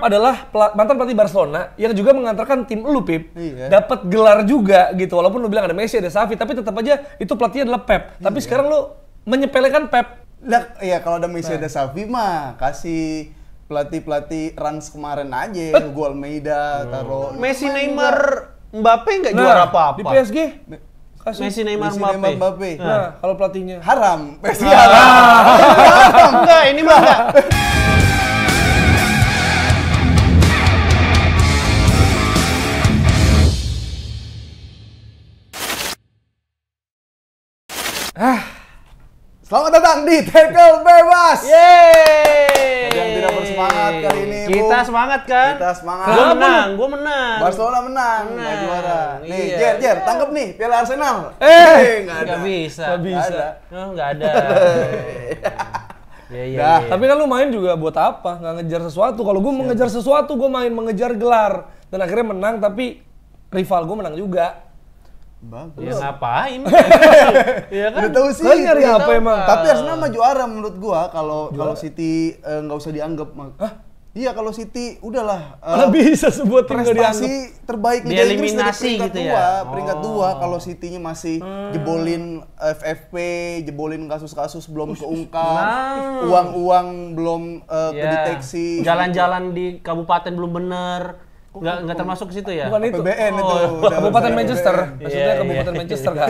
adalah mantan pelatih Barcelona yang juga mengantarkan tim lu, Pip. Iya. Dapat gelar juga gitu. Walaupun lu bilang ada Messi, ada Xavi, tapi tetap aja itu pelatihnya adalah Pep. Tapi sekarang lu menyepelekan Pep. Nah, iya kalau ada Messi ada Xavi mah kasih pelatih Rans kemarin aja, Hugo Almeida, taruh Messi, Neymar, Mbappe nggak juara apa-apa. Di PSG kasih Messi, Neymar, Messi, Mbappe. Mbappe. Nah, kalau pelatihnya Haram, Messi haram. Enggak, ini mah enggak. Selamat datang di Tackle Bebas. Yeay. Yang tidak bersemangat kali ini, Bung. Kita semangat kan? Kita semangat. Gua menang. Barcelona menang, nggak juara. Nih, Jer, tangkep nih Piala Arsenal. Nggak bisa. nggak bisa. Oh, nggak ada. Iya. Dah. Tapi kan lu main juga buat apa? Nggak ngejar sesuatu. Kalau gue mengejar sesuatu, gue main mengejar gelar. Dan akhirnya menang, tapi rival gue menang juga. Bagus. Ya ngapain? Iya kan? Udah tahu sih. Kan nyari udah apa tahu. emang? Tapi Arsenal mah juara menurut gua kalau City nggak usah dianggap. Iya kalau City udahlah. Nggak bisa sebuah tim nggak dianggap. Prestasi terbaik Liga Inggris dari Dieliminasi peringkat gitu dua, ya? peringkat dua. Kalau City-nya masih jebolin FFP, jebolin kasus-kasus belum keungkap, uang-uang belum kedeteksi. Jalan-jalan di kabupaten belum bener. Nggak termasuk ke situ ya? Bukan itu. PBN itu. udah Kabupaten PBN. Manchester. Maksudnya Iya, Kabupaten iya. Manchester kan?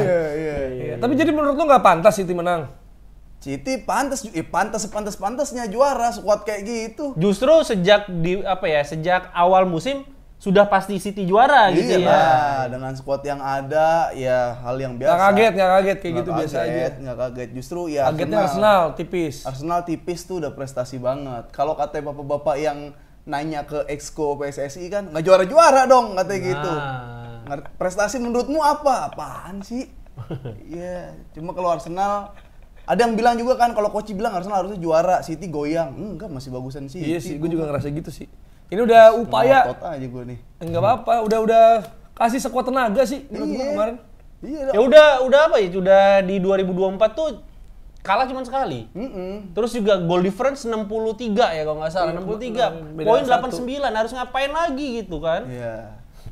Iya. Tapi jadi menurut lu nggak pantas City menang? City pantas sepantas-pantasnya juara squad kayak gitu. Justru sejak sejak awal musim sudah pasti City juara gitu ya. Lah, dengan squad yang ada ya hal yang biasa. Nggak kaget kayak gitu biasa aja. Nggak kaget, justru ya Kagetnya Arsenal tipis. Arsenal tipis tuh udah prestasi banget. Kalau katanya bapak-bapak yang nanya ke Exco PSSI kan nggak juara-juara dong katanya gitu. Prestasi menurutmu apa? Apaan sih? Iya, cuma kalau Arsenal ada yang bilang juga kan kalau Koci bilang Arsenal harusnya juara, City goyang. Enggak, masih bagusan City. Iya sih, gue juga ngerasa gitu sih. Ini udah upaya. Ngotot aja gue nih. Enggak apa-apa, udah kasih sekuat tenaga sih menurut gue kemarin. Iya. Ya udah apa ya? Udah di 2024 tuh kalah cuma sekali. Terus juga goal difference 63 ya kalau nggak salah, 63. Poin 89, harus ngapain lagi gitu kan? Iya.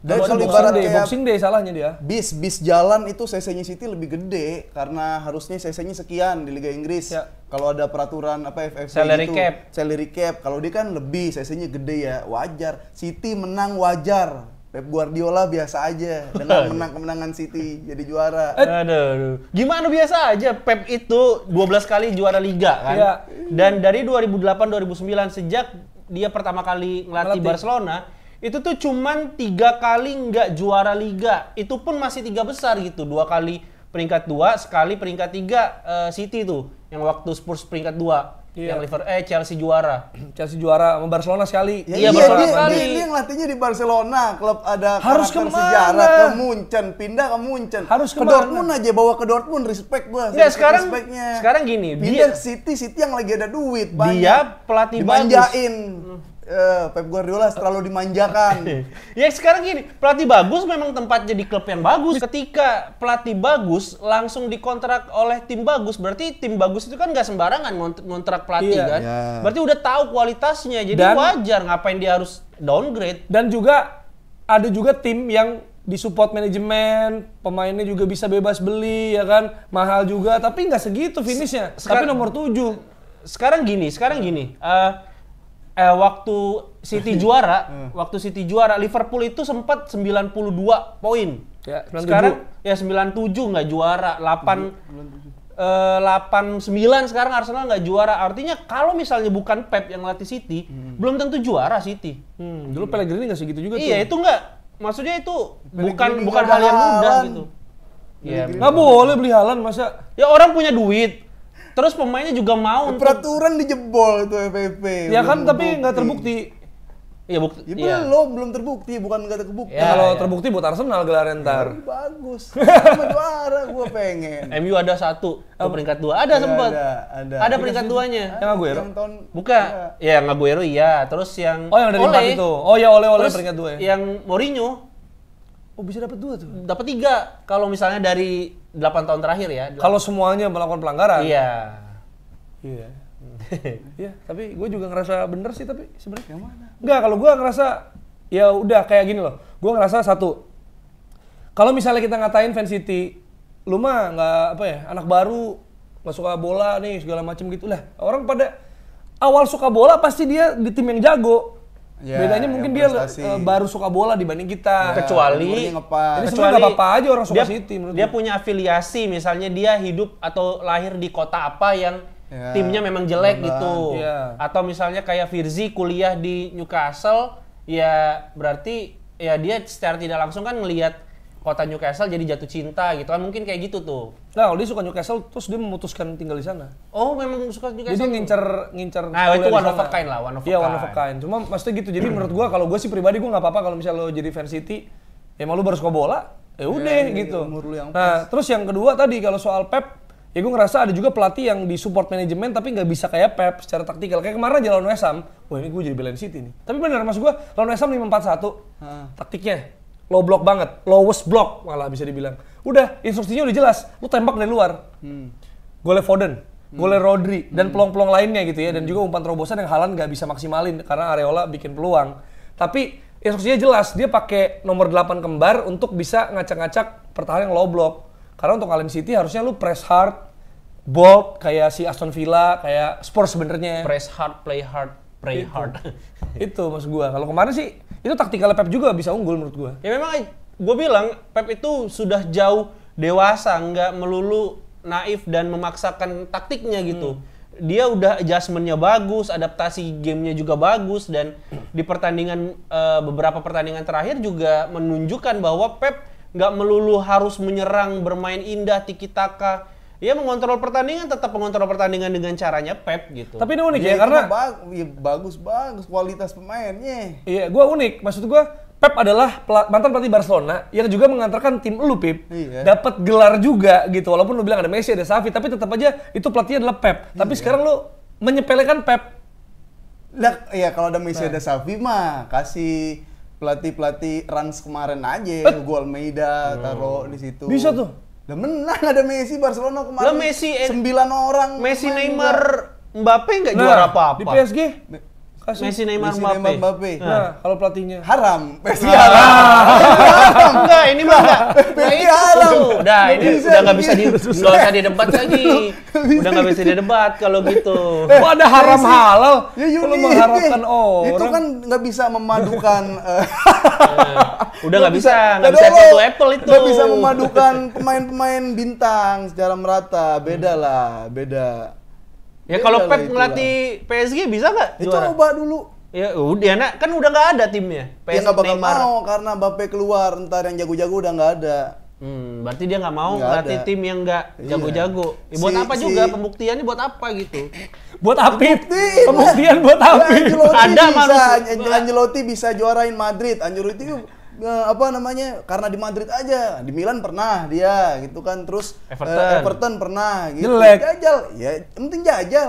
Dan Kalau kalau ibarat kayak Boxing Day salahnya dia. bis jalan itu CC-nya City lebih gede karena harusnya CC-nya sekian di Liga Inggris. Ya. Kalau ada peraturan apa FFP Salary gitu, cap. salary cap. Kalau dia kan lebih CC-nya gede ya, wajar. City menang wajar. Pep Guardiola biasa aja dengan menang kemenangan City jadi juara. Aduh. Gimana biasa aja Pep itu 12 kali juara liga kan? Iya. Dan dari 2008-2009 sejak dia pertama kali ngelatih Barcelona, itu tuh cuman 3 kali nggak juara liga. Itu pun masih 3 besar gitu. 2 kali peringkat 2, sekali peringkat 3 City tuh. Yang waktu Spurs peringkat 2. Iya. Yang Chelsea juara. Chelsea juara sama Barcelona sekali. Ya, Iya, iya, Barcelona dia, sekali. dia yang latihnya di Barcelona, klub ada Harus karakter kemana? sejarah ke Munchen, pindah ke Munchen. Harus ke kemana? Dortmund aja, bawa ke Dortmund, respect gua. Nggak, Respect-nya. sekarang gini, Pindah ke City yang lagi ada duit banyak. dia pelatih dimanjain. Pep Guardiola terlalu dimanjakan. Ya sekarang gini, pelatih bagus memang tempatnya di klub yang bagus. Ketika pelatih bagus langsung dikontrak oleh tim bagus, berarti tim bagus itu kan nggak sembarangan ngontrak pelatih Iya. kan. Iya. Berarti udah tahu kualitasnya, jadi Dan- wajar ngapain dia harus downgrade. Dan juga ada juga tim yang disupport manajemen, pemainnya juga bisa bebas beli ya kan, mahal juga, tapi nggak segitu finishnya. Tapi nomor 7. Sekarang gini, waktu City juara, Liverpool itu sempat 92 poin. Ya, 97. Sekarang ya 97 nggak juara, 89 sekarang Arsenal nggak juara. Artinya kalau misalnya bukan Pep yang latih City, belum tentu juara City. Dulu Pellegrini nggak segitu juga Iya, tuh. itu nggak, maksudnya itu Pellegrini bukan nggak hal yang ada mudah Haaland. gitu. Iya. Nggak boleh beli Haaland masa. Ya orang punya duit. Terus pemainnya juga mau untuk Peraturan dijebol tuh FFP. Ya kan, belum tapi nggak terbukti. ya bukti. Ya belum terbukti, bukan nggak kebukti. Ya, Kalau ya. terbukti buat Arsenal gelar ntar. Bagus. Sama juara gua pengen. MU ada 1 ke peringkat 2. Ada sempat. Ada. Ada peringkat 2-nya. Yang Aguero? Yang tahun Bukan. Ya Aguero iya, terus yang Oh, yang dari 4 itu. Oh ya, oleh Terus peringkat 2 ya. yang Mourinho Oh, bisa dapat 2 tuh. dapat 3 kalau misalnya dari 8 tahun terakhir ya. Kalau semuanya melakukan pelanggaran. Iya. Iya. Iya, tapi gue juga ngerasa bener sih tapi sebenarnya. Yang mana? Enggak, kalau gue ngerasa ya udah kayak gini loh. Gue ngerasa satu. Kalau misalnya kita ngatain Fan City, lu mah nggak apa ya, anak baru, nggak suka bola nih segala macem gitu lah. Orang pada awal suka bola pasti dia di tim yang jago. Ya, Bedanya mungkin dia baru suka bola dibanding kita. Kecuali Jadi sebenarnya nggak apa-apa aja orang suka City menurut dia gue. punya afiliasi, misalnya dia hidup atau lahir di kota apa yang timnya memang jelek gitu. Iya. Atau misalnya kayak Firzi kuliah di Newcastle, ya berarti ya dia secara tidak langsung kan ngelihat kota Newcastle jadi jatuh cinta gitu kan, mungkin kayak gitu tuh. Nah, kalau dia suka Newcastle terus dia memutuskan tinggal di sana. Oh, memang suka Newcastle. Jadi ngincer Nah, itu kuliah di one of sana. a kind lah, one of a Iya, kind. one of a kind. Cuma maksudnya gitu. Jadi menurut gua kalau gua sih pribadi gua nggak apa-apa kalau misalnya lo jadi Fan City, ya malu baru suka bola, ya udah gitu. umur lu yang Nah, terus yang kedua tadi kalau soal Pep, ya gua ngerasa ada juga pelatih yang di support manajemen tapi nggak bisa kayak Pep secara taktikal. Kayak kemarin aja lawan West Ham, wah ini gua jadi belain City nih. Tapi bener maksud gua lawan West Ham 5-4-1, taktiknya low block banget, lowest block malah bisa dibilang. Udah, instruksinya udah jelas, lu tembak dari luar. Golnya Foden, golnya Rodri, dan peluang-peluang lainnya gitu ya. Dan juga umpan terobosan yang Haaland nggak bisa maksimalin karena Areola bikin peluang. Tapi instruksinya jelas, dia pakai nomor 8 kembar untuk bisa ngacak-ngacak pertahanan yang low block. Karena untuk kalian City harusnya lu press hard, bold, kayak si Aston Villa, kayak Spurs sebenarnya. Press hard, play hard, pray hard. Itu maksud gua. Kalau kemarin sih, itu taktikal Pep juga bisa unggul menurut gua. Ya memang gue bilang Pep itu sudah jauh dewasa, nggak melulu naif dan memaksakan taktiknya gitu. Dia udah adjustment-nya bagus, adaptasi gamenya juga bagus, dan di pertandingan beberapa pertandingan terakhir juga menunjukkan bahwa Pep nggak melulu harus menyerang, bermain indah, tiki-taka. Dia mengontrol pertandingan, tetap mengontrol pertandingan dengan caranya Pep gitu. Tapi ini unik ya, karena bagus kualitas pemainnya. iya, gua unik. Maksud gua Pep adalah mantan pelatih Barcelona yang juga mengantarkan tim lu, Pip, dapat gelar juga gitu. Walaupun lu bilang ada Messi, ada Xavi, tapi tetap aja itu pelatihnya adalah Pep. Tapi sekarang lu menyepelekan Pep. Lah, ya kalau ada Messi ada Xavi mah kasih pelatih Rans kemarin aja, Hugo Almeida taruh di situ. Bisa tuh. Lah menang ada Messi Barcelona kemarin. Lah Messi 9 orang. Messi, Neymar, Mbappe nggak juara apa-apa. Di PSG kasih. Messi, Neymar, Mbappe. Nah, kalau pelatihnya Haram. Messi haram. Enggak, ini mah enggak. Messi haram. Udah, ini Bisa udah nggak bisa gitu. nggak usah didebat lagi. Udah nggak bisa didebat kalau gitu. kok ada haram Messi. halal? Ya Kalau unik. mengharapkan orang. Itu kan nggak bisa memadukan. Udah nggak bisa Nggak apple to apple itu. Nggak bisa memadukan pemain-pemain bintang secara merata. Beda lah, beda. Ya Beda kalau lah Pep itulah. ngelatih PSG bisa nggak Ya juara? coba dulu. Ya udah, nak kan udah nggak ada timnya. Ya PSG, nggak bakal Neymar. mau karena Mbappe keluar, ntar yang jago-jago udah nggak ada. Berarti dia nggak mau Nggak ngelatih ada. tim yang nggak Iya. jago-jago. Ya, buat Si- apa juga pembuktiannya buat apa gitu? Buat Apip. Buktiin. Pembuktian buat Ya, Apip. Ancelotti Ada bisa, manusia. Ancelotti bisa juarain Madrid. Ancelotti apa namanya? Karena di Madrid aja, di Milan pernah dia gitu kan. Terus Everton. pernah gitu. Jelek. Jajal. Ya, yang penting jajal.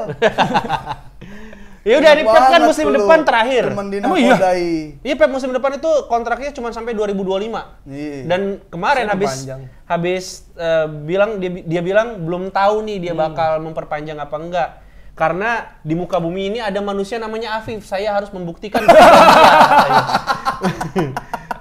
Ya udah, di Pep kan Banget musim lu. depan terakhir. Temen Emang iya? Dinakodai. Iya, Pep musim depan itu kontraknya cuma sampai 2025. Iya. Dan kemarin Panjang. habis bilang dia bilang belum tahu nih dia bakal memperpanjang apa enggak. Karena di muka bumi ini ada manusia namanya Afif. Saya harus membuktikan kepada dia.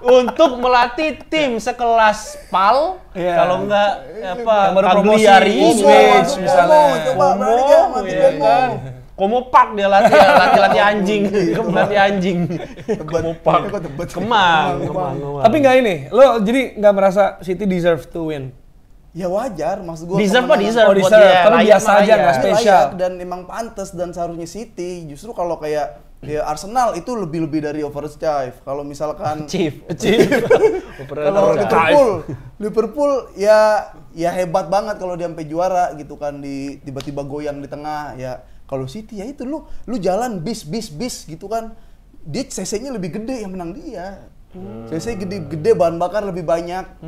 Untuk melatih tim sekelas PAL, Iya. kalau enggak apa Yang baru promosi, Cagliari, Uswich, Uswich, misalnya. Coba berani aja, mati ya Como. kan. Como Park dia latih anjing, latih anjing. Como Park. Kok tebet? Kemang. Tapi nggak ini, lo jadi nggak merasa City deserve to win? Ya wajar, maksud gua. Deserve apa kemenangan- deserve? Oh, buat deserve. dia, Tapi layak biasa mah aja, layak. nggak Ini spesial. layak dan emang pantas dan seharusnya City. Justru kalau kayak ya Arsenal itu lebih dari overachieve. Kalau misalkan Chief. kalau Liverpool ya hebat banget kalau dia sampai juara gitu kan, di tiba-tiba goyang di tengah ya. Kalau City ya itu lu jalan bis gitu kan. Dia CC-nya lebih gede yang menang dia. CC gede bahan bakar lebih banyak.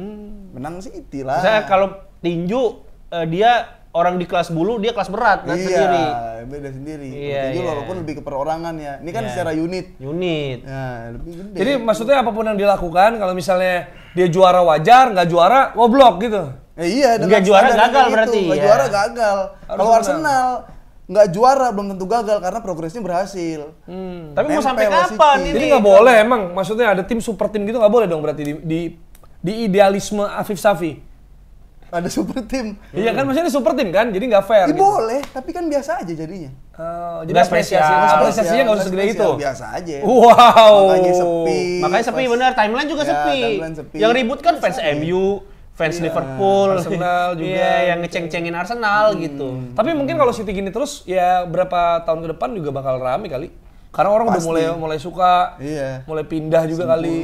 Menang City lah. Misalnya kalau tinju dia orang di kelas bulu, dia kelas berat iya, sendiri. beda sendiri. Iya, Tinju iya. walaupun lebih ke perorangan ya. Ini kan Iya. secara unit. Unit. Ya, lebih gede. Jadi maksudnya apapun yang dilakukan, kalau misalnya dia juara wajar, nggak juara goblok gitu. Iya, Nggak dengan juara standar gagal kayak berarti, Nggak ya. juara gagal. Harus Kalau menang. Arsenal nggak juara belum tentu gagal karena progresnya berhasil. Tapi mau sampai Nempel kapan City. ini? Jadi nggak boleh emang, maksudnya ada tim super tim gitu nggak boleh dong berarti di idealisme Afif Safi. Ada super tim. Iya kan, maksudnya super tim kan, jadi nggak fair. Ya Gitu. boleh, tapi kan biasa aja jadinya. Jadi Nggak spesial. apresiasinya nggak usah segede spesial, itu. Biasa aja. Wow. Makanya sepi. Makanya sepi Pas- bener, timeline juga Ya, sepi. timeline sepi. Yang ribut kan fans MU, fans Liverpool, Arsenal juga. Iya, yang ngeceng-cengin Arsenal gitu. Tapi mungkin kalau City gini terus, ya berapa tahun ke depan juga bakal rame kali. Karena orang Pasti. udah mulai suka, Iya. mulai pindah juga kali.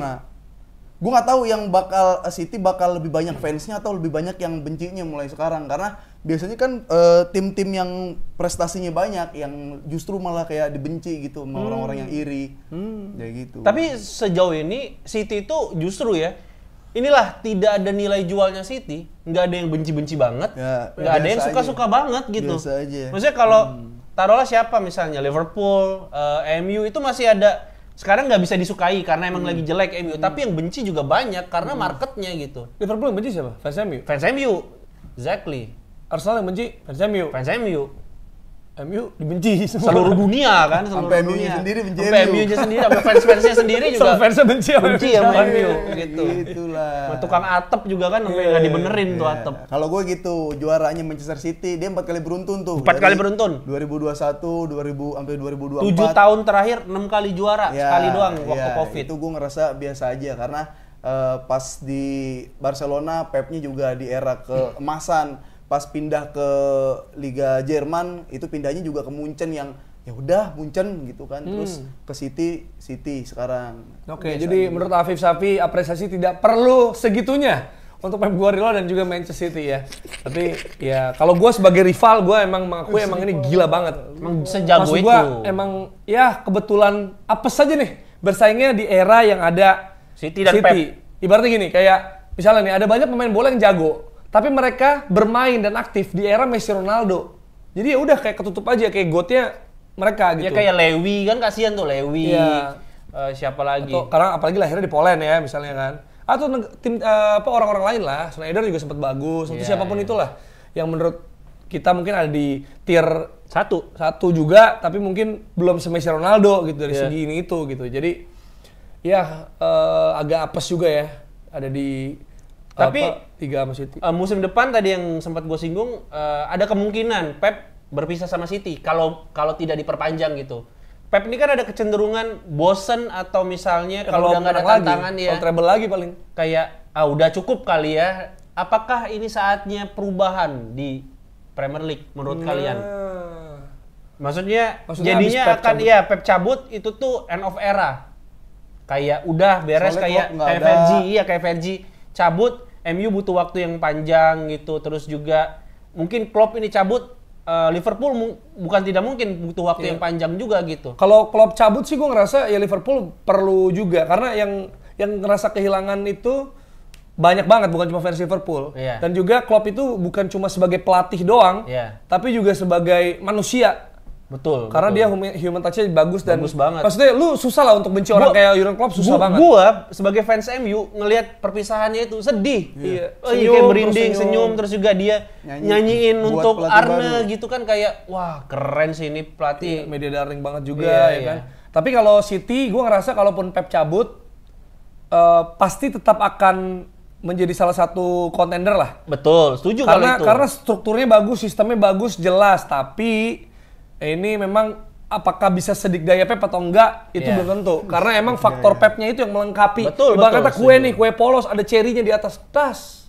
Gue nggak tahu yang bakal City bakal lebih banyak fansnya atau lebih banyak yang bencinya mulai sekarang karena biasanya kan tim-tim yang prestasinya banyak yang justru malah kayak dibenci gitu sama orang-orang yang iri kayak gitu. Tapi sejauh ini City itu justru ya, inilah tidak ada nilai jualnya City, nggak ada yang benci-benci banget, Ya, nggak ada yang biasa suka-suka banget gitu. Biasa aja. Maksudnya kalau taruhlah siapa misalnya Liverpool, MU itu masih ada. Sekarang nggak bisa disukai karena emang lagi jelek MU, tapi yang benci juga banyak karena marketnya gitu. Liverpool yang benci siapa? Fans MU? Fans MU, exactly. Arsenal yang benci? Fans MU? Fans MU. MU dibenci semua. Seluruh dunia kan, seluruh Sampai MU-nya dunia. sendiri benci Sampai MU. MU-nya sendiri, sampai fans-fansnya sendiri juga. Sama fansnya benci sama benci sama MU. MU gitu. Gitulah. Sama tukang atap juga kan sampai nggak dibenerin tuh Iya. atap. Kalau gue gitu, juaranya Manchester City, dia 4 kali beruntun tuh. 4 kali beruntun. 2021, 2000 sampai 2024. 7 tahun terakhir 6 kali juara, Ya, sekali doang waktu ya, Covid. Itu gue ngerasa biasa aja karena pas di Barcelona Pepnya juga di era keemasan. Pas pindah ke Liga Jerman itu pindahnya juga ke Munchen yang ya udah Munchen gitu kan. Terus ke City sekarang. Oke, Biasa jadi aja. menurut Afif Safi apresiasi tidak perlu segitunya untuk Pep Guardiola dan juga Manchester City ya. Tapi ya kalau gue sebagai rival gue emang mengakui emang ini gila banget. Emang sejago Maksud itu. gue emang ya kebetulan apes saja nih bersaingnya di era yang ada City dan Pep. Ibaratnya gini, kayak misalnya nih ada banyak pemain bola yang jago, tapi mereka bermain dan aktif di era Messi Ronaldo. Jadi ya udah kayak ketutup aja kayak gotnya mereka gitu. Ya kayak Lewy kan kasihan tuh Lewy. Iya. Siapa lagi? Atau, karena apalagi lahirnya di Poland ya misalnya kan. Atau tim orang-orang lain lah. Schneider juga sempat bagus. Atau Iya, siapapun iya. itulah yang menurut kita mungkin ada di tier Satu. juga, tapi mungkin belum se-Messi Ronaldo gitu dari Iya. segi ini itu gitu. Jadi ya agak apes juga ya ada di Tapi, tiga sama City. Musim depan tadi yang sempat gue singgung, ada kemungkinan Pep berpisah sama City kalau tidak diperpanjang gitu. Pep ini kan ada kecenderungan bosen atau misalnya kalau udah nggak ada menang lagi, tantangan ya kalau treble lagi paling. kayak udah cukup kali ya. Apakah ini saatnya perubahan di Premier League menurut kalian? Maksudnya jadinya habis Pep akan cabut. ya Pep cabut itu tuh end of era. Kayak udah beres Soalnya kayak Klopp nggak ada. Fergie, iya kayak Fergie cabut, MU butuh waktu yang panjang gitu. Terus juga mungkin Klopp ini cabut, Liverpool bukan tidak mungkin butuh waktu yang panjang juga gitu. Kalau Klopp cabut sih gue ngerasa ya Liverpool perlu juga karena yang ngerasa kehilangan itu banyak banget, bukan cuma fans Liverpool. Iya. Dan juga Klopp itu bukan cuma sebagai pelatih doang, Iya. tapi juga sebagai manusia. Betul. Karena betul. dia human touch-nya bagus dan Bagus banget. maksudnya lu susah lah untuk benci orang kayak Jurgen Klopp, susah banget. Gua sebagai fans MU ngelihat perpisahannya itu sedih. Iya. Oh, iya, Senyum, kayak berinding, terus senyum, terus juga dia nyanyiin buat untuk pelatih Arne baru. gitu kan kayak wah keren sih ini pelatih. Media darling banget juga Iya, ya iya. kan. Tapi kalau City gue ngerasa kalaupun Pep cabut pasti tetap akan menjadi salah satu kontender lah. Betul, setuju kalau itu. Karena strukturnya bagus, sistemnya bagus, jelas. Tapi ini memang apakah bisa sedikdaya Pep atau enggak itu Iya. belum tentu. Karena emang faktor Pepnya itu yang melengkapi. Betul, Ibarat betul, kata kue setuju. nih, kue polos ada cerinya di atas tas.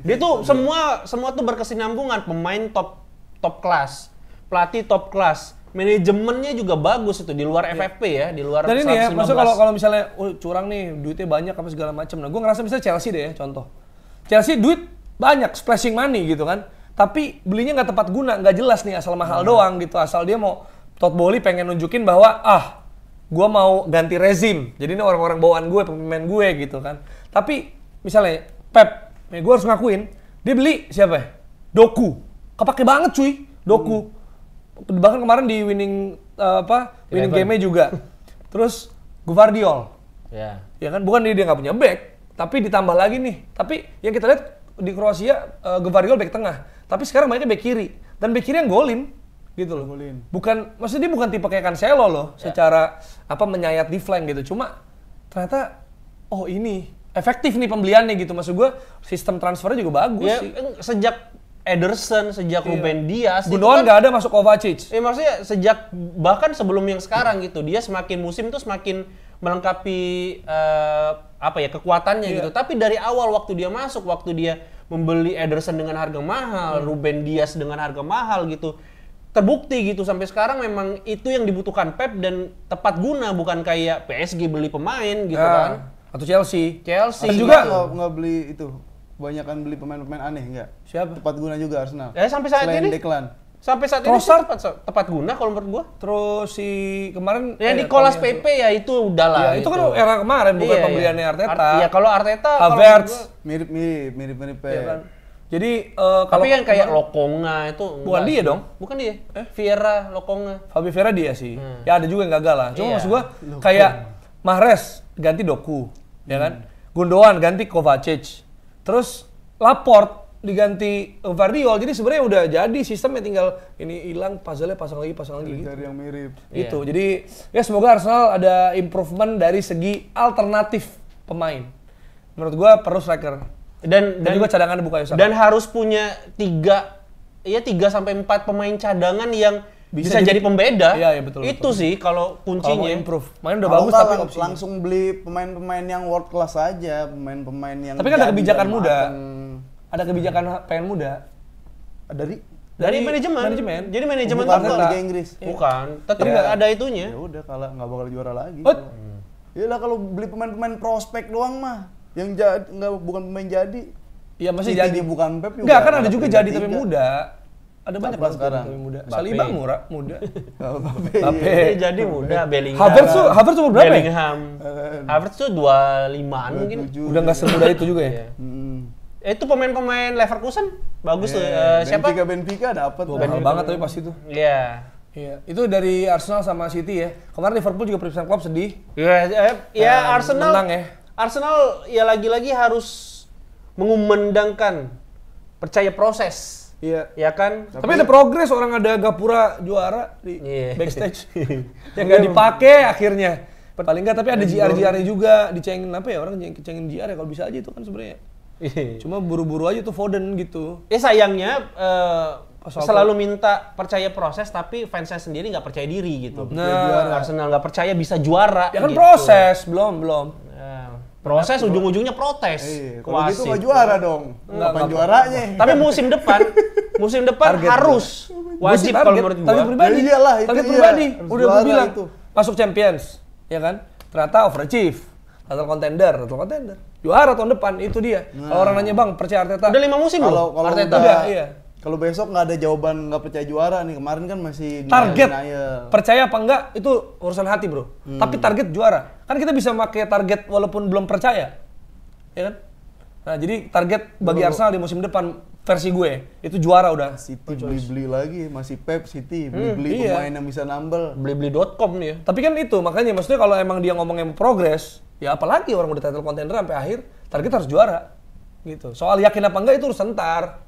Dia tuh semua tuh berkesinambungan, pemain top kelas, pelatih top kelas, manajemennya juga bagus itu di luar FFP ya, di luar Dan ini ya, 115. maksudnya kalau misalnya curang nih, duitnya banyak apa segala macam. Nah, gue ngerasa misalnya Chelsea deh ya, contoh. Chelsea duit banyak, splashing money gitu kan. Tapi belinya nggak tepat guna, nggak jelas nih, asal mahal doang gitu. Asal dia mau, Todd Boehly pengen nunjukin bahwa, gue mau ganti rezim. Jadi ini orang-orang bawaan gue, pemain gue gitu kan. Tapi misalnya Pep, gue harus ngakuin, dia beli siapa ya? Doku. Kepake banget cuy, Doku. Bahkan kemarin di winning winning game-nya juga. Terus Gvardiol. Ya. Ya kan bukan dia nggak punya back, tapi ditambah lagi nih. Tapi yang kita lihat di Kroasia Gvardiol back tengah. Tapi sekarang mainnya back kiri. Dan back kiri yang golin. gitu loh. Golin. Bukan, maksudnya dia bukan tipe kayak Cancelo loh, secara menyayat di flank gitu. Cuma ternyata ini efektif nih pembeliannya gitu. Maksud gue sistem transfernya juga bagus Ya, sih. sejak Ederson, sejak Ruben Dias, itu Gundogan nggak ada masuk Kovacic. maksudnya sejak bahkan sebelum yang sekarang gitu, dia semakin musim tuh semakin melengkapi kekuatannya gitu. Tapi dari awal waktu dia masuk, waktu dia membeli Ederson dengan harga mahal, Ruben Dias dengan harga mahal gitu, terbukti gitu sampai sekarang memang itu yang dibutuhkan Pep dan tepat guna, bukan kayak PSG beli pemain gitu kan. Atau Chelsea. Chelsea Dan juga nggak beli itu. Kebanyakan beli pemain-pemain aneh nggak? Siapa? Tepat guna juga Arsenal. Sampai saat Selain ini Declan. sampai saat ini sih Trossard tepat guna kalau menurut gua. Terus si kemarin Ya Nicolas Tomiyasu. Pepe ya itu udah lah. Ya, itu kan era kemarin bukan pembeliannya Arteta. Iya, kalau Arteta Havertz. Mirip-mirip Iya kan? Jadi Tapi kalau kan kayak Lokonga itu Bukan enggak dia sih. dong? Bukan dia. Vieira, Lokonga. Fabio Vieira dia sih. Ya ada juga yang gagal lah. Cuma Iya. maksud gua kayak Mahrez ganti Doku, ya kan? Gundogan ganti Kovacic. Terus Laporte diganti Gvardiol. Jadi sebenarnya udah jadi sistemnya, tinggal ini hilang, puzzle-nya pasang lagi gitu. Cari yang mirip. Gitu. Jadi ya semoga Arsenal ada improvement dari segi alternatif pemain. Menurut gua perlu striker. Dan juga cadangan Bukayo Saka. Dan harus punya 3 sampai 4 pemain cadangan yang bisa jadi pembeda. Iya, betul. Itu sih kalau Kalau mau kuncinya. improve. Main udah Kalau bagus nggak, tapi opsinya. langsung beli pemain-pemain yang world class aja, pemain-pemain yang. Tapi kan ada jadi kebijakan dan muda. mateng. Ada kebijakan pengen muda. Dari manajemen. Jadi manajemen Bukan tuh Liga Inggris. Bukan. Tetap Iya. nggak ada itunya. Ya udah, kalau nggak bakal juara lagi. Oh. Iyalah kalau beli pemain-pemain prospek doang mah, yang jadi bukan pemain jadi. Iya masih City jadi. dia bukan Pep juga. Enggak, kan ada nggak juga peringkat jadi tapi 3. muda. Ada banyak Siapa banget sekarang? tapi muda. Mbappe. Saliba murah, muda. Mbappe. Mbappe. Dia jadi muda Bellingham. Havertz umur berapa ya? Bellingham. Havertz tuh 25-an mungkin. Udah nggak semuda itu juga ya? Iya. Hmm. Itu pemain-pemain Leverkusen bagus tuh. Siapa? Benfica dapat. Mahal banget tapi pasti tuh. Iya. Iya, itu dari Arsenal sama City ya. Kemarin Liverpool juga Presiden Klopp sedih. Ya, Arsenal. menang ya. Arsenal ya lagi-lagi harus mengumandangkan percaya proses. Iya. Ya kan? Tapi ada progres, orang ada Gapura juara di Iya. backstage. Yang nggak dipakai akhirnya. Paling nggak, tapi ada GR juga dicengin apa ya, orang cengin GR ya kalau bisa aja itu kan sebenarnya. Cuma buru-buru aja tuh Foden gitu. Sayangnya Soal selalu minta percaya proses tapi fansnya sendiri nggak percaya diri gitu. Nah, Arsenal nggak percaya bisa juara. ya kan gitu. proses, belum. Ya, proses ujung-ujungnya protes. Iya, ke kalau gitu wasit. nggak juara dong. Kapan juaranya? Tapi musim depan Target harus wajib kalau menurut gua. Target pribadi. Ya iyalah, itu target iya. pribadi. Harus Udah gue juara bilang itu. masuk Champions, ya kan? Ternyata overachieve. Title contender. Juara tahun depan itu dia. Kalau orang nanya, "Bang, percaya Arteta?" Udah 5 musim Kalau loh Arteta. Udah, iya. Kalau besok nggak ada jawaban nggak percaya juara nih, kemarin kan masih Target denial. percaya apa enggak itu urusan hati, Bro. Tapi target juara. Kan kita bisa pakai target walaupun belum percaya. Ya kan? Nah, jadi target bagi Arsenal di musim depan versi gue itu juara udah. City beli-beli lagi, masih Pep City beli-beli iya. pemain yang bisa nambel. Blibli.com nih ya. Tapi kan itu makanya maksudnya kalau emang dia ngomongnya progres, ya apalagi orang udah title contender sampai akhir, target harus juara. Gitu. Soal yakin apa enggak itu urusan ntar.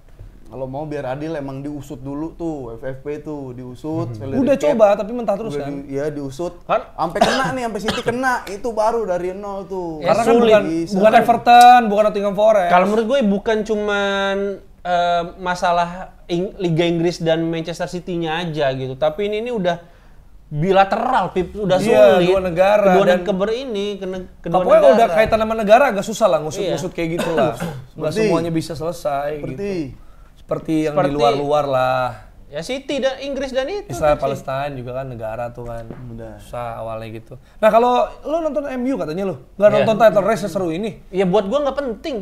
Kalau mau biar adil emang diusut dulu tuh, FFP tuh diusut. salary Udah cap. coba tapi mentah terus Udah kan. Iya diusut. Kan? Sampai kena nih, sampai City kena. Itu baru dari nol tuh. Ya, Karena kan sulit. bukan Everton, bukan Nottingham Forest. Kalau menurut gue bukan cuman masalah Liga Inggris dan Manchester City-nya aja gitu. Tapi ini udah bilateral, Pip. Udah Iya, sulit. dua negara Kedua dan- kedua pokoknya negara. udah kaitan sama negara agak susah lah ngusut-ngusut Iya. kayak gitu lah. Nggak Seperti- semuanya bisa selesai gitu. Seperti yang di Seperti- luar-luar lah. Ya City dan Inggris dan itu. Israel kan sih. Palestina juga kan negara tuh kan. Udah. Susah awalnya gitu. Nah kalau lu nonton MU katanya lu, nggak Iya. nonton title race seseru ini. Ya buat gua nggak penting.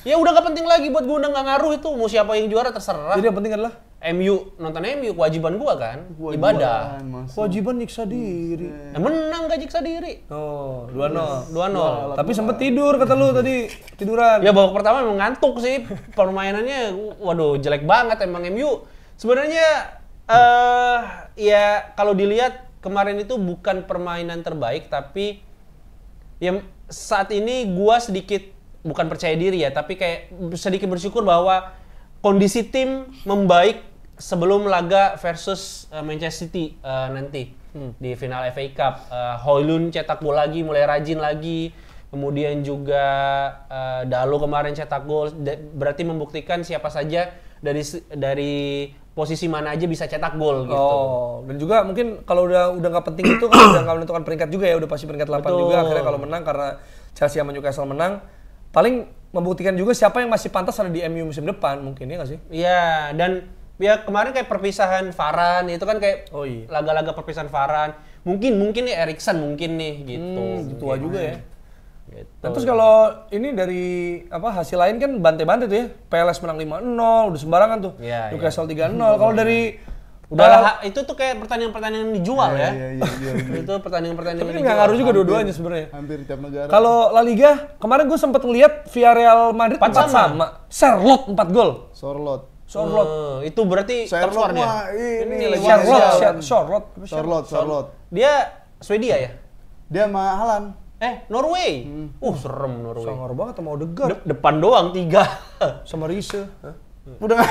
Ya udah nggak penting lagi buat gua, udah nggak ngaruh itu mau siapa yang juara terserah. Jadi yang penting adalah MU, nonton MU kewajiban gua kan, ibadah. kewajiban nyiksa diri. Nah, menang gak jiksa diri. Oh, 2-0. 2-0. Tapi sempet tidur kata lu tadi, tiduran. Ya babak pertama emang ngantuk sih. Permainannya waduh jelek banget emang MU. Sebenarnya ya kalau dilihat kemarin itu bukan permainan terbaik, tapi ya saat ini gua sedikit bukan percaya diri ya, tapi kayak sedikit bersyukur bahwa kondisi tim membaik sebelum laga versus Manchester City nanti di final FA Cup. Højlund cetak gol lagi, mulai rajin lagi. Kemudian juga Dalo kemarin cetak gol, berarti membuktikan siapa saja dari posisi mana aja bisa cetak gol gitu. Oh, dan juga mungkin kalau udah nggak penting itu kan udah nggak menentukan peringkat juga ya, udah pasti peringkat 8 Betul. juga. Akhirnya kalau menang karena Chelsea sama Newcastle menang, paling membuktikan juga siapa yang masih pantas ada di MU musim depan mungkin ya nggak sih? Iya, dan ya kemarin kayak perpisahan Varane itu kan kayak Oh iya. laga-laga perpisahan Varane. Mungkin nih Eriksen mungkin nih gitu. Tua juga ya. Gitu. Nah, terus kalau ini dari hasil lain kan bantai-bantai tuh ya. PLS menang 5-0, udah sembarangan tuh. Iya, Newcastle 3-0. Kalau dari Udah itu tuh kayak pertandingan-pertandingan yang dijual ya. Iya. Itu pertandingan-pertandingan tapi yang nggak dijual. ngaruh juga dua-duanya sebenarnya. Hampir tiap negara. Kalau La Liga, kemarin gue sempet ngeliat Villarreal Madrid 4 4 sama. Charlotte 4 gol. Sorlot. Charlotte. Itu berarti top score dia. Ini lagi Charlotte. Dia Swedia ya? Dia sama Haaland. Norway. Serem Norway. Sangar banget sama Odegaard. Depan doang 3. Sama Riese. Udah nggak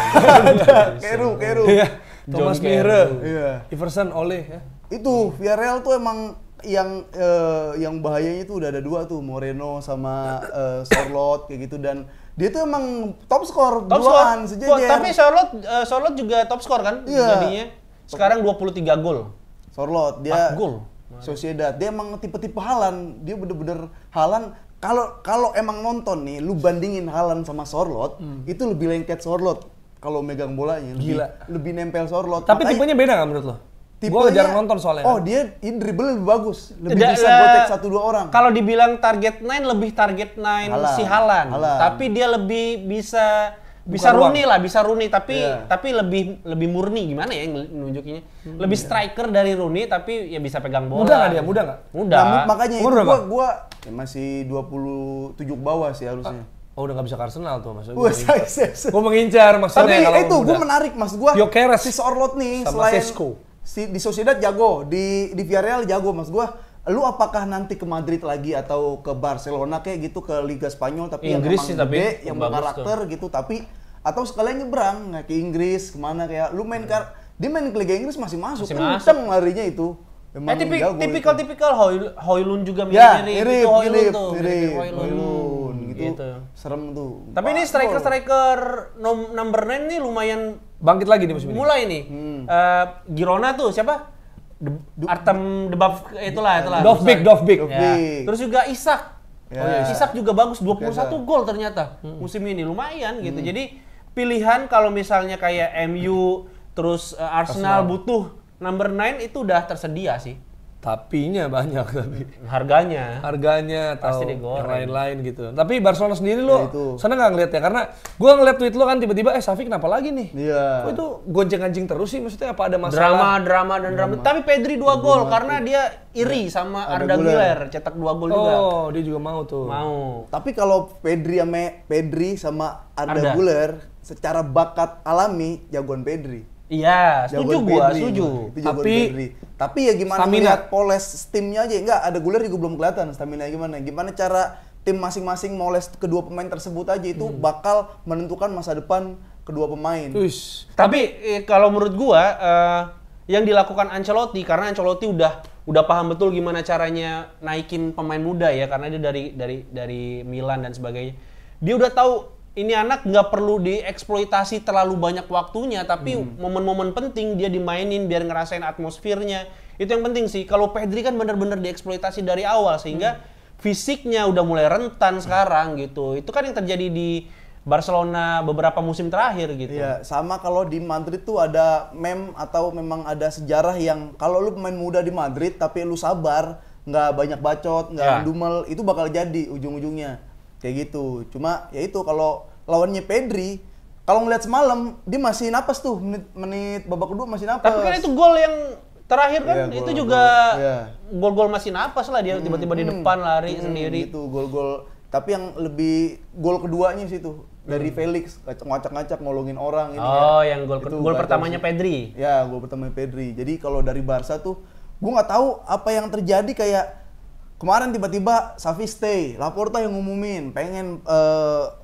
ada. Keru. Iya. Thomas John Mihre. Iya. Iverson Ole ya. Itu Villarreal tuh emang yang bahayanya itu udah ada 2 tuh, Moreno sama Sorloth kayak gitu, dan dia tuh emang top skor duaan sejejer. Tapi Charlotte juga top skor kan? Iya. Jadinya sekarang 23 gol. Sorloth dia 4 gol. Sociedad, dia emang tipe-tipe Haaland, dia bener-bener Haaland. Kalau emang nonton nih, lu bandingin Haaland sama Sorloth, itu lebih lengket Sorloth kalau megang bolanya, lebih nempel Sorloth. Tapi tipenya beda nggak menurut lo? Gue jarang nonton soalnya. Oh, dia dribble lebih bagus, lebih bisa gotek 1-2 orang. Kalau dibilang target 9 lebih target 9 Haaland. si Haaland. Tapi dia lebih bisa Rooney tapi lebih murni, gimana ya nunjukinnya? Lebih striker dari Rooney tapi ya bisa pegang bola. Muda nggak dia? Muda nggak? Muda. Nah, makanya Umur itu berapa? gua masih 27 ke bawah sih harusnya. Oh, udah nggak bisa ke Arsenal tuh maksudnya. Wah, Gue mengincar maksudnya. Tapi kalau itu muda. gue menarik, maksud gue Gyökeres si Sorloth nih sama selain Sesko. di Sociedad jago, di Villarreal jago, maksud gue. Lu apakah nanti ke Madrid lagi atau ke Barcelona kayak gitu, ke Liga Spanyol tapi Inggris yang sih, emang tapi gede, yang bagus berkarakter gitu, tapi atau sekalian nyebrang nggak ke Inggris kemana, kayak lu main dia main ke Liga Inggris masih masuk, kenceng larinya itu. Emang jago tipikal Højlund juga ya, mirip mirip Højlund gitu. Serem tuh. Tapi ini striker number 9 nih lumayan Bangkit lagi di musim ini. mulai nih. Girona tuh siapa? Artem Debab itulah. Dovbyk. Ya. Terus juga Isak. Ya. Isak juga bagus, 21 gol ternyata musim ini, lumayan gitu. Jadi pilihan kalau misalnya kayak MU terus Arsenal butuh number 9 itu udah tersedia sih. Tapinya banyak tapi. Harganya Atau Pasti digoreng. yang lain-lain gitu. Tapi Barcelona sendiri lo itu. seneng nggak ngeliatnya? Karena gue ngeliat tweet lo kan tiba-tiba Xavi kenapa lagi nih? Iya. Kok itu gonceng-gancing terus sih? Maksudnya apa ada masalah? Drama. Tapi Pedri 2 gol karena dia iri sama Arda Güler cetak 2 gol juga. Oh, dia juga mau tuh. Mau. Tapi kalau Pedri sama Arda Güler secara bakat alami jagoan Pedri. Iya, setuju Jagoan gua, Pedri, setuju. itu jagoan Tapi Pedri. Tapi ya gimana stamina. ngeliat poles timnya aja, enggak ada Güler juga belum kelihatan stamina gimana. Gimana cara tim masing-masing moles kedua pemain tersebut aja itu bakal menentukan masa depan kedua pemain. Uish. Tapi kalau menurut gua yang dilakukan Ancelotti, karena Ancelotti udah paham betul gimana caranya naikin pemain muda ya, karena dia dari Milan dan sebagainya. Dia udah tahu ini anak nggak perlu dieksploitasi terlalu banyak waktunya, tapi momen-momen penting dia dimainin biar ngerasain atmosfernya. Itu yang penting sih. Kalau Pedri kan benar-benar dieksploitasi dari awal sehingga fisiknya udah mulai rentan sekarang gitu. Itu kan yang terjadi di Barcelona beberapa musim terakhir gitu. Iya, sama kalau di Madrid tuh ada meme atau memang ada sejarah yang kalau lu pemain muda di Madrid tapi lu sabar, nggak banyak bacot, nggak dumel, itu bakal jadi ujung-ujungnya. Kayak gitu. Cuma ya itu kalau lawannya Pedri, kalau ngeliat semalam dia masih napas tuh, menit babak kedua masih napas. Tapi kan itu gol yang terakhir kan, Iya, itu gol, juga iya. gol-gol masih napas lah, dia tiba-tiba di depan lari sendiri. Itu gol-gol. Tapi yang lebih gol keduanya sih tuh dari Felix, ngacak-ngacak ngolongin orang ini. Yang gol Itu gol kacau pertamanya sih. Pedri. Ya, gol pertamanya Pedri. Jadi kalau dari Barca tuh gua nggak tahu apa yang terjadi, kayak Kemarin tiba-tiba Xavi stay, Laporta yang ngumumin pengen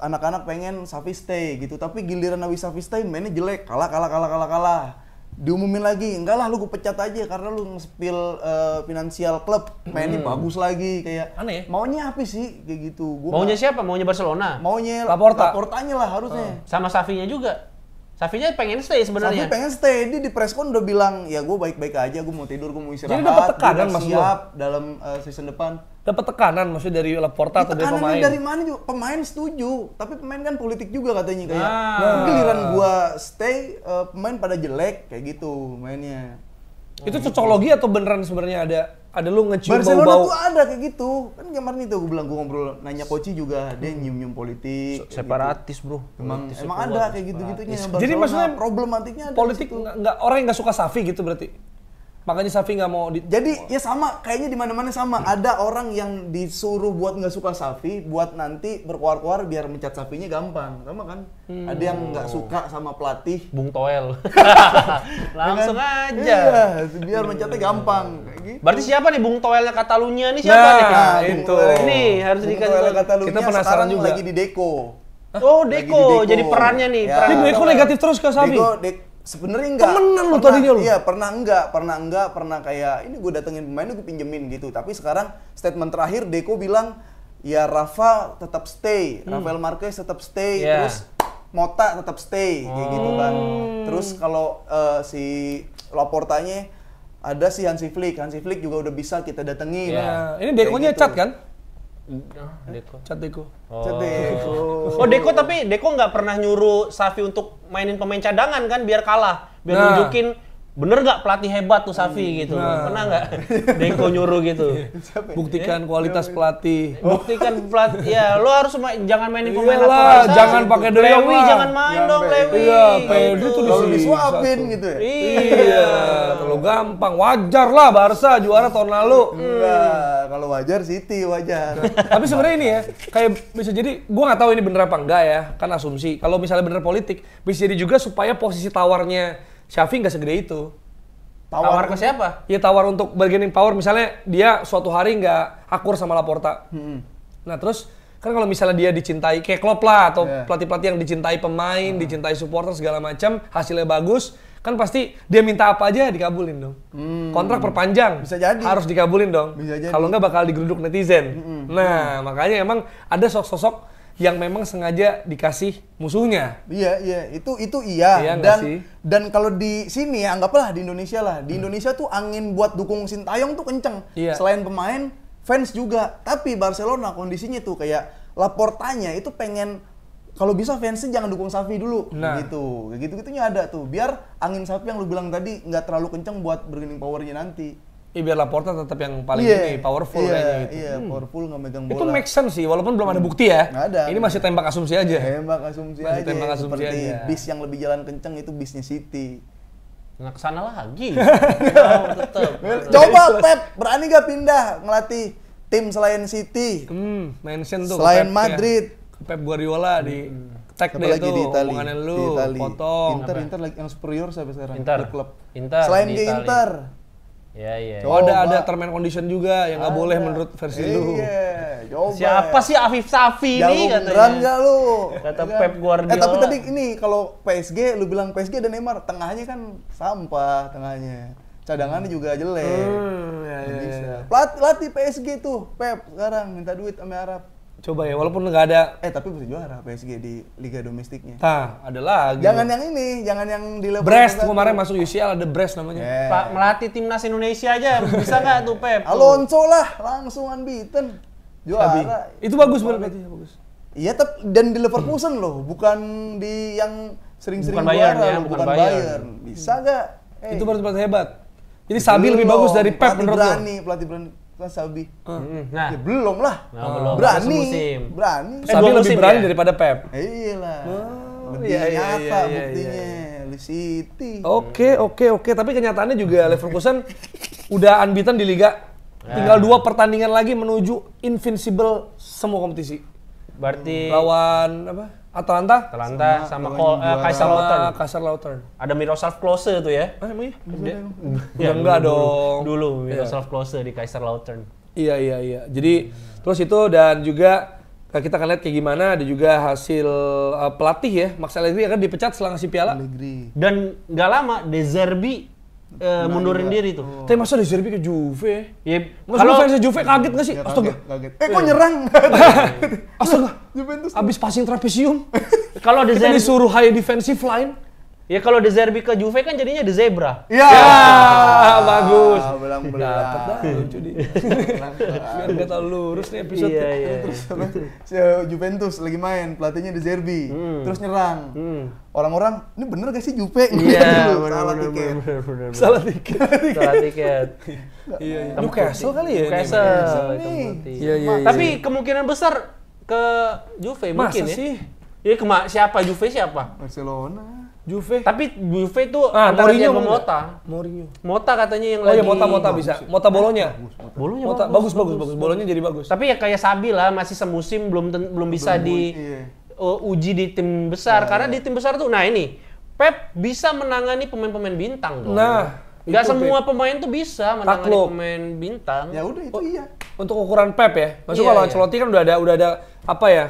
anak-anak pengen Xavi stay gitu, tapi giliran habis Xavi stay mainnya jelek, kalah. Diumumin lagi, enggak lah lu gue pecat aja karena lu nge-spill finansial klub, mainnya bagus lagi kayak aneh ya? Maunya apa sih kayak gitu? Maunya siapa? Maunya Barcelona? Maunya Laportanya lah harusnya. Sama Xavi-nya juga. Xavi-nya pengen stay sebenarnya. Xavi pengen stay, dia di preskon udah bilang, ya gue baik-baik aja, gue mau tidur, gue mau istirahat. Jadi dapat tekanan gua mas siap dalam season depan. Dapat tekanan maksudnya dari Laporta atau dari pemain? Tekanannya dari mana juga? Pemain setuju, tapi pemain kan politik juga katanya kayak. Giliran gua stay, pemain pada jelek kayak gitu mainnya. Itu cocokologi atau beneran sebenarnya ada lu ngecium Barcelona bau-bau? tuh ada kayak gitu. Kan kemarin itu gue bilang, gue ngobrol nanya Koci juga, dia nyium-nyium politik. Separatis, Bro. Emang ada kayak gitu-gitunya. Jadi maksudnya problematiknya ada politik nggak orang yang nggak suka Xavi gitu berarti? Makanya Xavi nggak mau Jadi ya sama, kayaknya di mana-mana sama. Ada orang yang disuruh buat nggak suka Xavi, buat nanti berkuar-kuar biar mencat Xavinya gampang, sama kan? Ada yang nggak suka sama pelatih, Bung Toel. Langsung aja. iya, biar mencatnya gampang. Kayak gitu. Berarti siapa nih Bung Toelnya Catalunya nih siapa nih? Nah, itu. Nih harus dikasih tahu. Kita penasaran sekarang juga. lagi di Deco. Oh, Lagi di Deco. Jadi perannya nih. Ya. Ini Deco negatif terus ke Xavi? Sebenarnya enggak. Temenan lu tadinya lu? Iya, pernah kayak ini gue datengin pemain, gue pinjemin gitu. Tapi sekarang statement terakhir Deco bilang, ya Rafa tetap stay, Rafael Marquez tetap stay, Yeah. terus Mota tetap stay, kayak gitu kan. Terus kalau si Laportanya ada si Hansi Flick juga udah bisa kita datengin. Nah, ini Kayak Deco-nya gitu. cat kan? Deco. Cat Deco. Cat Deco. Oh Deco, tapi Deco nggak pernah nyuruh Xavi untuk mainin pemain cadangan kan biar kalah, biar Nah. nunjukin bener nggak pelatih hebat tuh Xavi gitu. Pernah nggak Deco nyuruh gitu? Buktikan kualitas pelatih. Buktikan pelatih, ya lo harus jangan mainin pemain Iyalah, naturalisasi. jangan pakai De Jong Lewi lah. jangan main dong Lewi. Iya, Pedri tuh Kalau di disuapin gitu ya. Iya, terlalu gampang. Wajar lah Barca juara tahun lalu. Enggak, kalau wajar City wajar. Tapi sebenarnya ini ya, kayak bisa jadi, gua nggak tahu ini bener apa enggak ya, kan asumsi. Kalau misalnya bener politik, bisa jadi juga supaya posisi tawarnya Xavi nggak segede itu. Tawar ke siapa? Ya tawar untuk bargaining power, misalnya dia suatu hari nggak akur sama Laporta. Nah terus, kan kalau misalnya dia dicintai, kayak Klopp lah, atau pelatih-pelatih yang dicintai pemain, dicintai supporter segala macam, hasilnya bagus, kan pasti dia minta apa aja dikabulin dong. Kontrak perpanjang, Bisa jadi. harus dikabulin dong. Bisa jadi. Kalau nggak bakal digeruduk netizen. Nah makanya emang ada sosok-sosok yang memang sengaja dikasih musuhnya. Iya, itu iya. Iya nggak sih? Dan kalau di sini ya anggaplah di Indonesia lah. Di Indonesia tuh angin buat dukung Sintayong tuh kenceng. Iya. Selain pemain, fans juga. Tapi Barcelona kondisinya tuh kayak Laportanya itu pengen kalau bisa fansnya jangan dukung Xavi dulu. Nah. Gitu. Kayak gitu-gitunya ada tuh. Biar angin Xavi yang lu bilang tadi nggak terlalu kenceng buat bargaining powernya nanti. Biar Laporta tetap yang paling ini powerful kayaknya gitu. Iya, powerful nggak megang bola. Itu make sense sih, walaupun belum ada bukti ya. Nggak ada. Ini masih tembak asumsi aja. Tembak asumsi Masih aja. tembak asumsi Seperti aja. bis yang lebih jalan kenceng itu bisnya City. Nggak kesana lagi. Oh, tetep. Coba Pep, berani gak pindah ngelatih tim selain City? Mention tuh. ke Selain Pep, Madrid. ya. Ke Pep Guardiola di tag Siapa deh lagi tuh di Itali? omongannya Di lu, Itali. potong. Inter lagi yang superior sampai sekarang. Inter. Klub. Inter. Selain di ke Itali. Inter. Iya. Oh, ada Coba. term and condition juga yang nggak boleh menurut versi lu. Iya, coba. Siapa sih Afif Safi Jago ini beneran katanya? gak lu? Kata Ya kan? Pep Guardiola. Tapi tadi ini kalau PSG, lu bilang PSG dan Neymar, tengahnya kan sampah tengahnya. Cadangannya juga jelek. Ya, Nggak bisa. Latih PSG tuh, Pep sekarang minta duit sama Arab. Coba ya, walaupun nggak ada. Tapi bisa juara PSG di liga domestiknya. Nah, ada lagi. Jangan yang ini, jangan yang di level Brest satu. kemarin masuk UCL, ada Brest namanya. Pak melatih timnas Indonesia aja bisa nggak tuh Pep? Alonso lah, langsung unbeaten. Sabi. Juara. Itu bagus bener berarti, bagus. Iya, dan di Leverkusen loh, bukan di yang sering-sering Bukan Bayern juara ya, loh, bukan bukan Bayern. Bayern. Bisa gak? Itu baru berarti hebat. Jadi Sabi lebih bagus dari Pep menurut lo? Pelatih berani, kan Sabi. Nah, Ya belum lah. Nah, belum. Berani, Baru semusim. berani. Sabi dua lebih musim berani ya? daripada Pep. Iyalah. Lebih iya, iya, nyata iya, iya, buktinya. Di City. Oke. Tapi kenyataannya juga Leverkusen udah unbeaten di Liga. Tinggal 2 pertandingan lagi menuju invincible semua kompetisi. berarti Lawan apa? Atalanta sama juara. Kaiserslautern. Kaiserslautern. Ada Miroslav Klose tuh ya. Emang iya? Ya, Enggak dong. Dulu Miroslav Klose di Kaiserslautern. Iya. Jadi terus itu dan juga kita akan lihat kayak gimana, ada juga hasil pelatih ya, Max Allegri akan dipecat setelah ngasih piala. Allegri. Dan nggak lama De Zerbi mundurin diri tuh. Tapi masa De Zerbi ke Juve? Ya, Masa lu fansnya Juve kaget nggak sih? Ya, Astaga. kaget. Kok nyerang? Astaga. Juventus. Abis passing trapesium. Kalau De Kita Zerbi, disuruh high defensive line. ya kalau De Zerbi ke Juve kan jadinya De Zebra. Iya. Bagus. Belang-belang. Dapet dah, lucu dia. Biar nggak terlalu lurus nih episode. Iya. Terus Juventus lagi main, pelatihnya De Zerbi. Terus nyerang. Orang-orang, ini bener gak sih Juve? Iya, Salah tiket. bener. Salah tiket. Salah tiket. Iya. Newcastle kali ya? Newcastle. nih. Iya. Tapi kemungkinan besar ke Juve mungkin Masa ya. sih? Iya, siapa Juve siapa? Barcelona. Juve. Tapi Juve tuh antara dia sama Mourinho. Mota katanya yang Oh lagi. iya, Mota bisa. Mota Bolonya. Bolonya Mota bagus. Bolonya jadi bagus. Tapi ya kayak Sabi lah, masih semusim belum bisa iya. uji di tim besar. Karena di tim besar tuh, nah ini Pep bisa menangani pemain-pemain bintang dong. Nah, nggak itu, semua pemain tuh bisa menangani Takluk. pemain bintang. Ya udah itu iya. Untuk ukuran Pep ya. Maksudnya Iya, kalau iya. Ancelotti kan udah ada apa ya?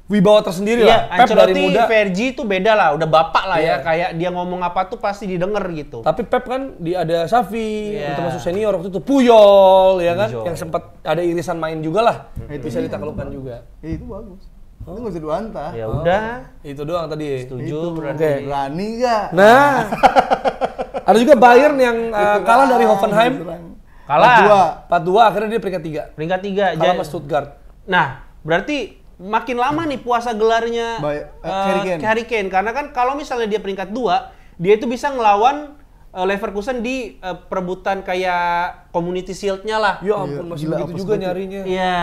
Wibawa tersendiri Iya, lah. Pep dari Ancelotti, muda. Vergi tuh beda lah, udah bapak lah Iya. ya. Kayak dia ngomong apa tuh pasti didengar gitu. Tapi Pep kan ada Xavi, Iya. termasuk senior waktu itu Puyol ya kan, Puyol. yang sempat ada irisan main juga lah. Itu Bisa iya. ditaklukkan juga. Ya itu bagus. Itu nggak usah dibantah. Ya udah, Itu doang tadi. setuju Itu berarti. Oke. Berani nggak? Nah, ada juga Bayern yang kalah dari Hoffenheim. Kalah. 4-2 akhirnya dia peringkat 3. Peringkat 3. Kalah sama Stuttgart. Nah, berarti makin lama nih puasa gelarnya Harry Kane. Karena kan kalau misalnya dia peringkat 2, dia itu bisa ngelawan Leverkusen di perebutan kayak Community Shield-nya lah. Ya ampun, masih Gila, begitu apa juga sebetulnya? nyarinya. Iya,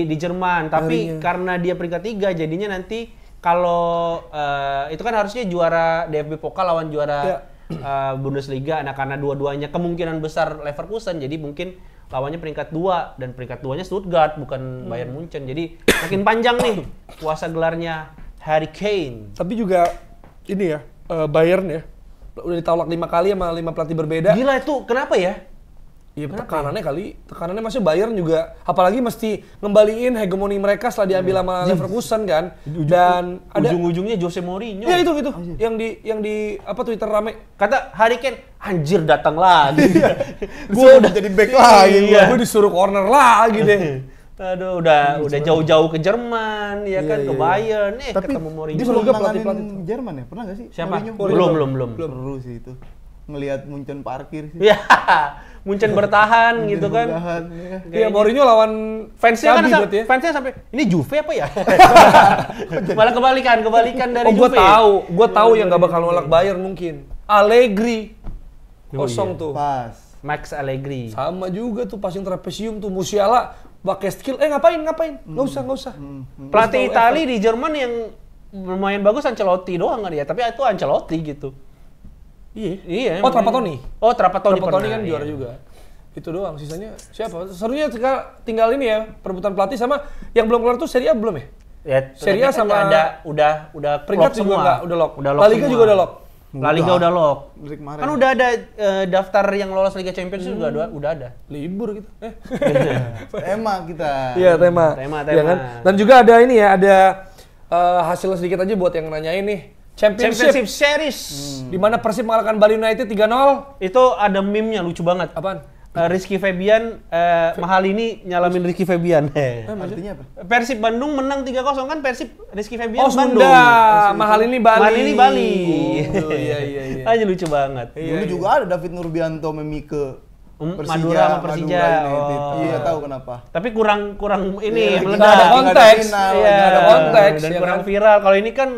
di Jerman. Tapi Nyarinya. karena dia peringkat 3, jadinya nanti kalau itu kan harusnya juara DFB Pokal lawan juara Iya. Bundesliga. Nah, karena dua-duanya kemungkinan besar Leverkusen, jadi mungkin lawannya peringkat 2 dan peringkat 2-nya Stuttgart bukan Bayern Munchen. Jadi makin panjang nih puasa gelarnya Harry Kane. Tapi juga ini ya, Bayern ya, udah ditolak 5 kali sama 5 pelatih berbeda. Gila itu, kenapa ya? Iya, tekanannya masih Bayern juga, apalagi mesti ngembaliin hegemoni mereka setelah diambil sama Leverkusen kan. Dan ada Ujung-ujungnya Jose Mourinho. ya itu yang di apa Twitter rame. Kata Harry Kane, anjir datang lagi. Gua udah jadi back lagi. Iya. Gue disuruh corner lagi deh. Aduh, udah jauh-jauh ke Jerman, ya kan, Iya, ke iya. Bayern, Tapi ketemu Mourinho. dia sebelum semoga nanganin pelatih-pelatih Jerman ya, pernah nggak sih? Siapa? Mourinho? Belum. Seru sih itu. Ngelihat Munchen parkir sih. Ya, Munchen bertahan gitu kan. Bertahan, ya. Iya, Mourinho lawan Fansnya kan Xavi berarti ya. fansnya sampai ini Juve apa ya? Malah kebalikan dari Oh, Juve. gue tahu yang gak bakal nolak Bayern mungkin. Allegri. Kosong iya. tuh. Pas. Max Allegri. Sama juga tuh passing trapesium tuh Musiala pakai skill. Ngapain? Nggak usah. Pelatih Itali di Jerman yang lumayan bagus Ancelotti doang kan ya, tapi itu Ancelotti gitu. Iya. Oh, Trapattoni. Oh, Trapattoni Kan iya. juara juga. Itu doang, sisanya siapa? Serunya tinggal ini ya, perebutan pelatih sama yang belum kelar tuh Serie A belum ya? Ya, Serie A kan sama udah peringkat lock juga semua. enggak, udah lock. Udah La Liga semua. juga udah lock. La Liga udah lock. Dari kemarin. Kan udah ada daftar yang lolos Liga Champions juga udah ada. Libur gitu. Tema kita. Iya, tema. Tema. Iya kan? Dan juga ada ini ya, ada hasil sedikit aja buat yang nanyain nih. Championship Series. Di mana Persib mengalahkan Bali United 3-0. Itu ada meme-nya lucu banget. Apaan? Rizky Febian, mahal ini nyalamin Rizky Febian. Artinya apa? Persib Bandung menang 3-0 kan Persib Rizky Febian Oh, Bandung. Sunda. Mahal ini Bali. Mahal ini Bali. Oh, iya. Aja lucu banget. Dulu juga ada David Nurbianto Memike. Madura sama Persija. United. Oh. Tapi nggak tahu kenapa. Tapi kurang ini Iya, meledak. nggak ada konteks. final, Iya, nggak ada konteks, dan ya kurang kan? viral. Kalau ini kan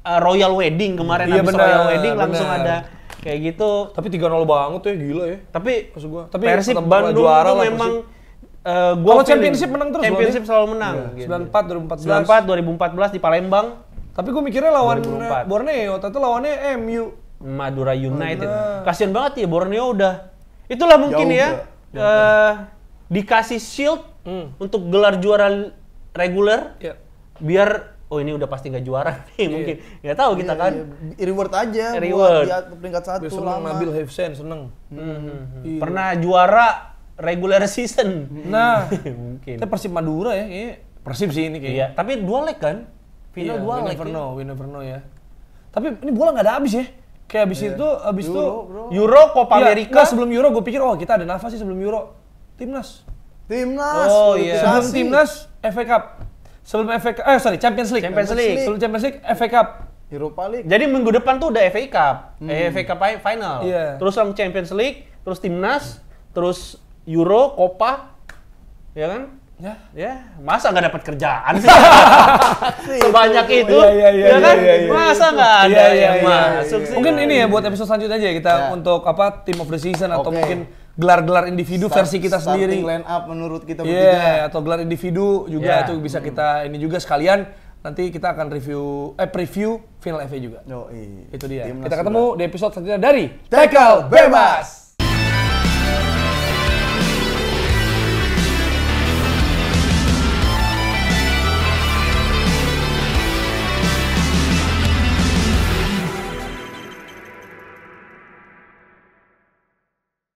Royal Wedding kemarin Iya, habis benar, Royal Wedding langsung benar. ada kayak gitu. Tapi 3-0 banget tuh ya, gila ya. Tapi Maksud gua. Tapi Persib tetap Bandung juara tuh lah, memang Kalau feeling championship menang terus loh Championship dia. selalu menang. Iya, Gitu. 94, 94 2014 di Palembang, Tapi gue mikirnya lawan 2004. Borneo, ternyata lawannya MU. Madura United. Nah. Kasian banget ya Borneo udah. Itulah mungkin Jauh, ya dikasih shield untuk gelar juara reguler Ya. biar ini udah pasti nggak juara nih mungkin. Nggak tahu kita kan. Reward aja Reward. buat di peringkat 1 Seneng lama. Nabil Hifsen, seneng. Pernah juara regular season. Nah, Mungkin. kita Persib Madura ya, kayaknya Persib sih ini kayaknya. Iya, tapi 2 leg kan? Final 2 leg. We never know ya. Tapi ini bola nggak ada habis ya. Kayak habis itu, Euro, Copa Iya, America. nggak, sebelum Euro gue pikir kita ada nafas sih sebelum Euro. Timnas. Oh, iya. Sebelum Timnas, FA Cup. Sebelum Champions League. Champions League. Sebelum Champions League, FA Cup. Europa League. Jadi minggu depan tuh udah FA Cup. FA Cup final. Iya. Terus langsung Champions League, terus Timnas, terus Euro, Copa. Ya kan? Ya, masa nggak dapat kerjaan sih? Sebanyak itu, Iya, ya kan? iya. Masa nggak ada yang masuk sih? Mungkin ini ya buat episode selanjutnya aja kita untuk Team of the Season atau mungkin gelar-gelar individu versi kita sendiri. Starting line up menurut kita Iya, bertiga. atau gelar individu juga itu bisa kita ini juga sekalian nanti kita akan preview final FA juga. Yoi. Itu dia. Timnas Kita ketemu di episode selanjutnya dari Tackle Bebas.